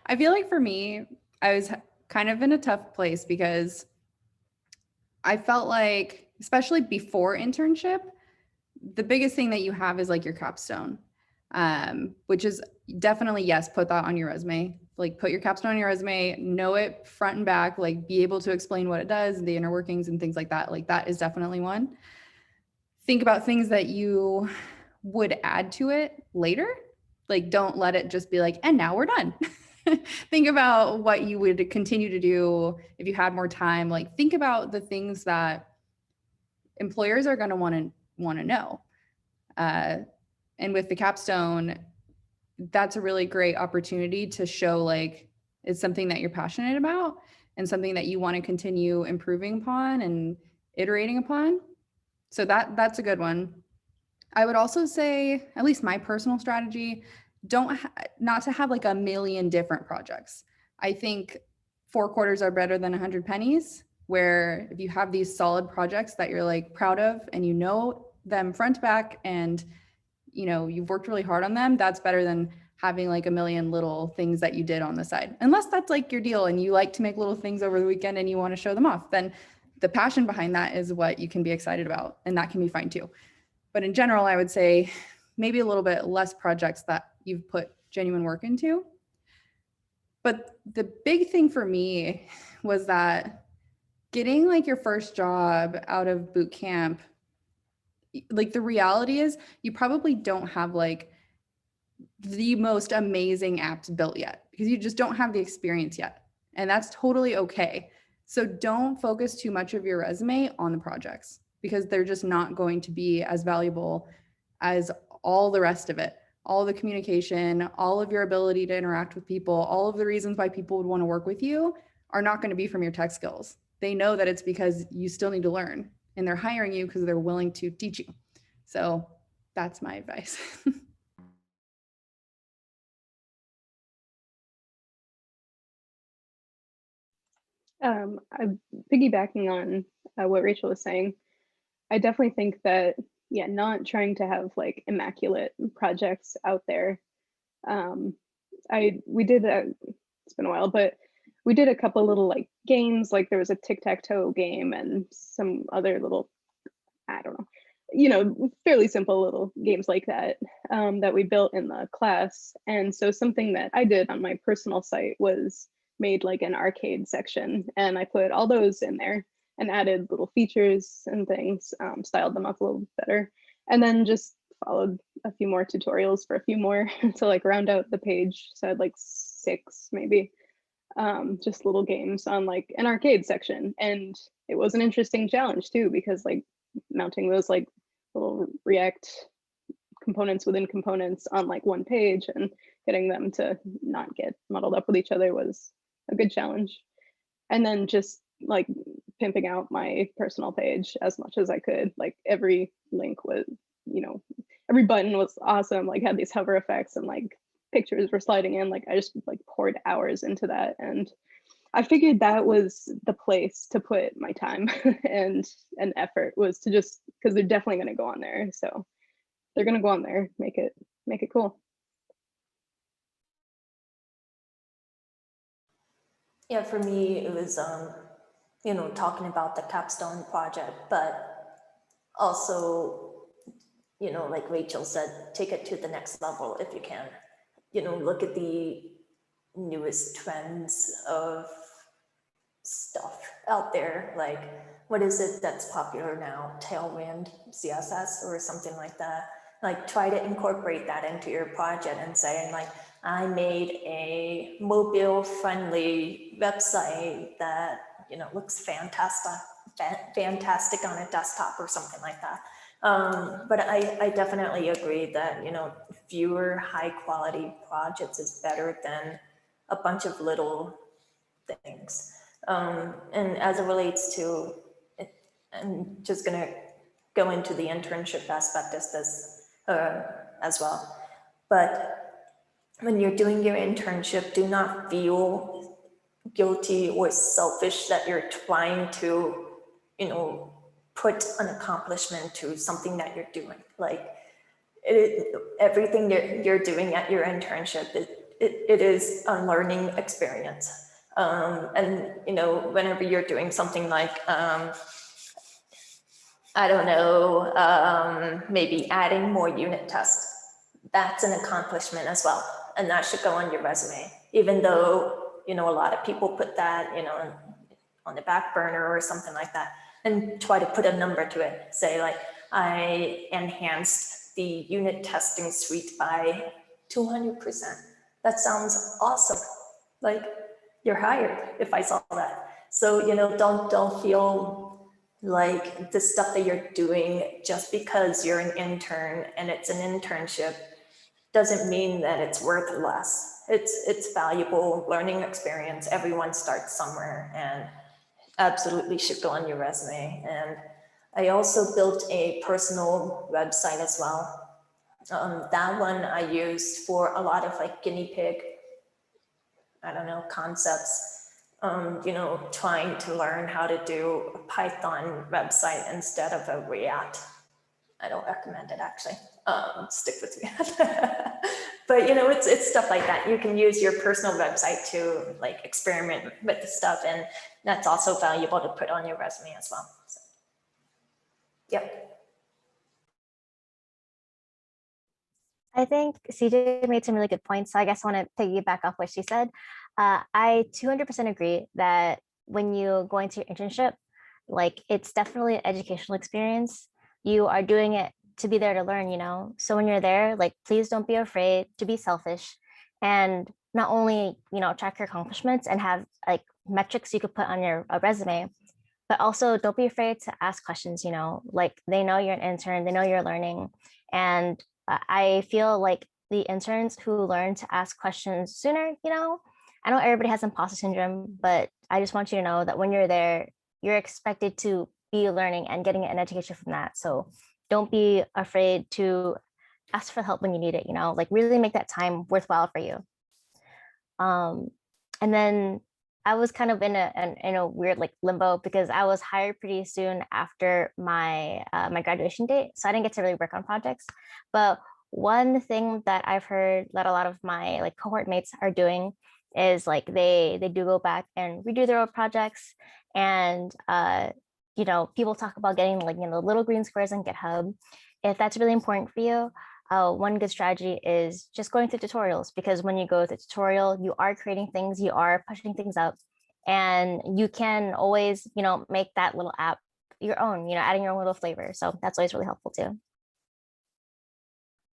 I feel like for me, I was kind of in a tough place because I felt like, especially before internship, the biggest thing that you have is like your capstone, which is definitely, yes, put that on your resume. Like put your capstone on your resume, know it front and back, like be able to explain what it does, the inner workings and things like that. Like that is definitely one. Think about things that you would add to it later. Like don't let it just be like, and now we're done. Think about what you would continue to do if you had more time. Like think about the things that employers are going to want to know. Uh, and with the capstone, that's a really great opportunity to show like it's something that you're passionate about and something that you want to continue improving upon and iterating upon. So that's a good one. I would also say, at least my personal strategy, not to have like a million different projects. I think 4 quarters are better than 100 pennies, where if you have these solid projects that you're like proud of and you know them front to back and you know you've worked really hard on them, that's better than having like a million little things that you did on the side. Unless that's like your deal and you like to make little things over the weekend and you want to show them off, then the passion behind that is what you can be excited about, and that can be fine too. But in general, I would say maybe a little bit less projects that you've put genuine work into. But the big thing for me was that getting like your first job out of boot camp, like the reality is you probably don't have like the most amazing apps built yet because you just don't have the experience yet. And that's totally okay. So don't focus too much of your resume on the projects because they're just not going to be as valuable as all the rest of it. All the communication, all of your ability to interact with people, all of the reasons why people would want to work with you are not going to be from your tech skills. They know that it's because you still need to learn and they're hiring you because they're willing to teach you. So that's my advice. I'm piggybacking on what Rachel was saying. I definitely think that, yeah, not trying to have like immaculate projects out there. Um, we did it's been a while, but we did a couple little like games. Like there was a tic-tac-toe game and some other little, I don't know, fairly simple little games like that that we built in the class. And so something that I did on my personal site was made like an arcade section, and I put all those in there and added little features and things, styled them up a little better, and then just followed a few more tutorials for a few more to like round out the page. So I had like 6 maybe, just little games on like an arcade section. And it was an interesting challenge too, because like mounting those like little React components within components on like one page and getting them to not get muddled up with each other was a good challenge. And then just like pimping out my personal page as much as I could. Like every link was, every button was awesome, like had these hover effects and like pictures were sliding in. Like I just like poured hours into that. And I figured that was the place to put my time and effort, was to just, because they're definitely going to go on there. So they're going to go on there, make it cool. Yeah, for me, it was, talking about the capstone project, but also, like Rachel said, take it to the next level if you can. Look at the newest trends of stuff out there. Like, what is it that's popular now? Tailwind CSS or something like that. Like, try to incorporate that into your project and say, like, I made a mobile friendly website that, looks fantastic on a desktop or something like that. But I definitely agree that, fewer high quality projects is better than a bunch of little things. And as it relates to, I'm just gonna go into the internship aspect as well. But when you're doing your internship, do not feel guilty or selfish that you're trying to, put an accomplishment to something that you're doing. Like everything that you're doing at your internship, it is a learning experience. And, you know, whenever you're doing something like, I don't know, maybe adding more unit tests, that's an accomplishment as well. And that should go on your resume, even though, you know, a lot of people put that, you know, on the back burner or something like that, and try to put a number to it. Say like, I enhanced the unit testing suite by 200%. That sounds awesome. Like, you're hired if I saw that. So, you know, don't feel like the stuff that you're doing just because you're an intern and it's an internship doesn't mean that it's worth less. It's valuable learning experience. Everyone starts somewhere and absolutely should go on your resume. And I also built a personal website as well. That one I used for a lot of like guinea pig, I don't know, concepts. You know, trying to learn how to do a Python website instead of a React. I don't recommend it actually. Stick with React. But you know, it's stuff like that. You can use your personal website to like experiment with the stuff, and that's also valuable to put on your resume as well. So, yep. I think CJ made some really good points. So I guess I want to piggyback off what she said. I 200% agree that when you go into your internship, like it's definitely an educational experience. You are doing it to be there to learn, you know? So when you're there, like, please don't be afraid to be selfish and not only, you know, track your accomplishments and have like metrics you could put on your resume, but also don't be afraid to ask questions, you know, like they know you're an intern, they know you're learning. And I feel like the interns who learn to ask questions sooner, you know, I know everybody has imposter syndrome, but I just want you to know that when you're there, you're expected to be learning and getting an education from that. So don't be afraid to ask for help when you need it, you know, like really make that time worthwhile for you. And then I was kind of in a weird like limbo because I was hired pretty soon after my my graduation date, so I didn't get to really work on projects. But one thing that I've heard that a lot of my like cohort mates are doing is like they do go back and redo their old projects, and you know, people talk about getting like, you know, little green squares on GitHub. If that's really important for you, one good strategy is just going through tutorials, because when you go through tutorial, you are creating things, you are pushing things up, and you can always, you know, make that little app your own, you know, adding your own little flavor. So that's always really helpful too.